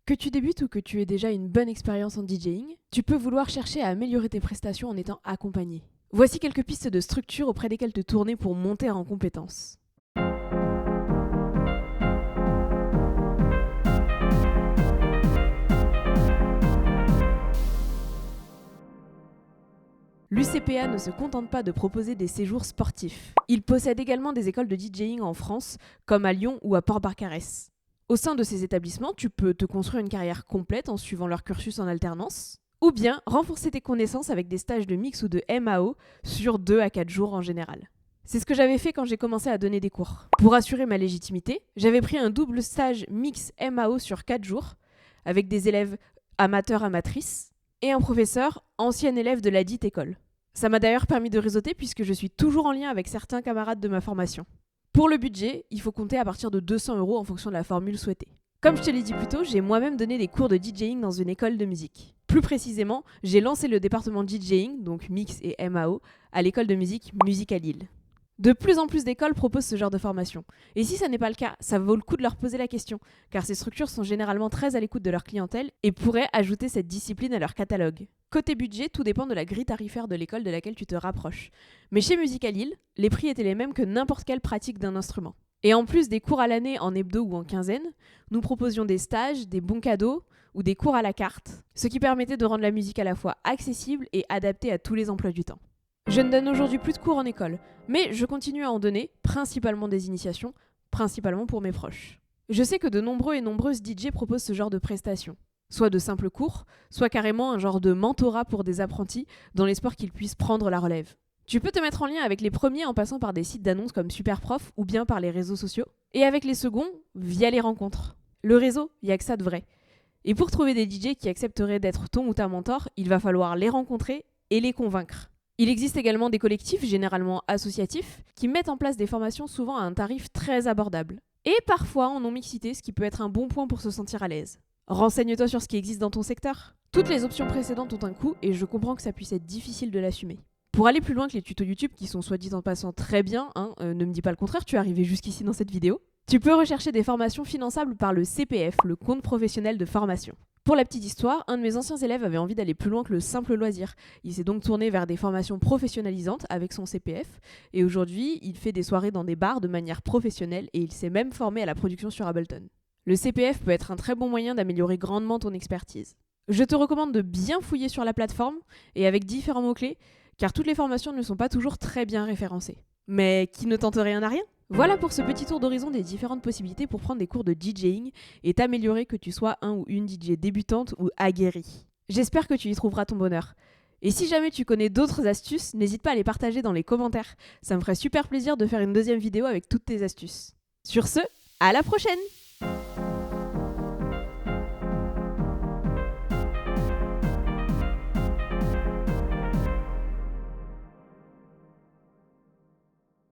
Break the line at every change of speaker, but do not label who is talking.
Que tu débutes ou que tu aies déjà une bonne expérience en DJing, tu peux vouloir chercher à améliorer tes prestations en étant accompagné. Voici quelques pistes de structure auprès desquelles te tourner pour monter en compétences. L'UCPA ne se contente pas de proposer des séjours sportifs. Il possède également des écoles de DJing en France, comme à Lyon ou à Port-Barcarès. Au sein de ces établissements, tu peux te construire une carrière complète en suivant leur cursus en alternance, ou bien renforcer tes connaissances avec des stages de mix ou de MAO sur 2 à 4 jours en général. C'est ce que j'avais fait quand j'ai commencé à donner des cours. Pour assurer ma légitimité, j'avais pris un double stage mix MAO sur 4 jours, avec des élèves amateurs-amatrices, et un professeur, ancien élève de la dite école. Ça m'a d'ailleurs permis de réseauter puisque je suis toujours en lien avec certains camarades de ma formation. Pour le budget, il faut compter à partir de 200 € en fonction de la formule souhaitée. Comme je te l'ai dit plus tôt, j'ai moi-même donné des cours de DJing dans une école de musique. Plus précisément, j'ai lancé le département DJing, donc mix et MAO, à l'école de musique Musique à Lille. De plus en plus d'écoles proposent ce genre de formation. Et si ça n'est pas le cas, ça vaut le coup de leur poser la question, car ces structures sont généralement très à l'écoute de leur clientèle et pourraient ajouter cette discipline à leur catalogue. Côté budget, tout dépend de la grille tarifaire de l'école de laquelle tu te rapproches. Mais chez Musique à Lille, les prix étaient les mêmes que n'importe quelle pratique d'un instrument. Et en plus des cours à l'année en hebdo ou en quinzaine, nous proposions des stages, des bons cadeaux ou des cours à la carte, ce qui permettait de rendre la musique à la fois accessible et adaptée à tous les emplois du temps. Je ne donne aujourd'hui plus de cours en école, mais je continue à en donner, principalement des initiations, principalement pour mes proches. Je sais que de nombreux et nombreuses DJ proposent ce genre de prestations, soit de simples cours, soit carrément un genre de mentorat pour des apprentis dans l'espoir qu'ils puissent prendre la relève. Tu peux te mettre en lien avec les premiers en passant par des sites d'annonces comme Superprof ou bien par les réseaux sociaux, et avec les seconds via les rencontres. Le réseau, il n'y a que ça de vrai. Et pour trouver des DJ qui accepteraient d'être ton ou ta mentor, il va falloir les rencontrer et les convaincre. Il existe également des collectifs, généralement associatifs, qui mettent en place des formations souvent à un tarif très abordable. Et parfois en non-mixité, ce qui peut être un bon point pour se sentir à l'aise. Renseigne-toi sur ce qui existe dans ton secteur. Toutes les options précédentes ont un coût et je comprends que ça puisse être difficile de l'assumer. Pour aller plus loin que les tutos YouTube, qui sont soit dit en passant très bien, ne me dis pas le contraire, tu es arrivé jusqu'ici dans cette vidéo, tu peux rechercher des formations finançables par le CPF, le compte professionnel de formation. Pour la petite histoire, un de mes anciens élèves avait envie d'aller plus loin que le simple loisir. Il s'est donc tourné vers des formations professionnalisantes avec son CPF et aujourd'hui, il fait des soirées dans des bars de manière professionnelle et il s'est même formé à la production sur Ableton. Le CPF peut être un très bon moyen d'améliorer grandement ton expertise. Je te recommande de bien fouiller sur la plateforme et avec différents mots-clés, car toutes les formations ne sont pas toujours très bien référencées. Mais qui ne tente rien n'a rien ? Voilà pour ce petit tour d'horizon des différentes possibilités pour prendre des cours de DJing et t'améliorer que tu sois un ou une DJ débutante ou aguerrie. J'espère que tu y trouveras ton bonheur. Et si jamais tu connais d'autres astuces, n'hésite pas à les partager dans les commentaires. Ça me ferait super plaisir de faire une deuxième vidéo avec toutes tes astuces. Sur ce, à la prochaine!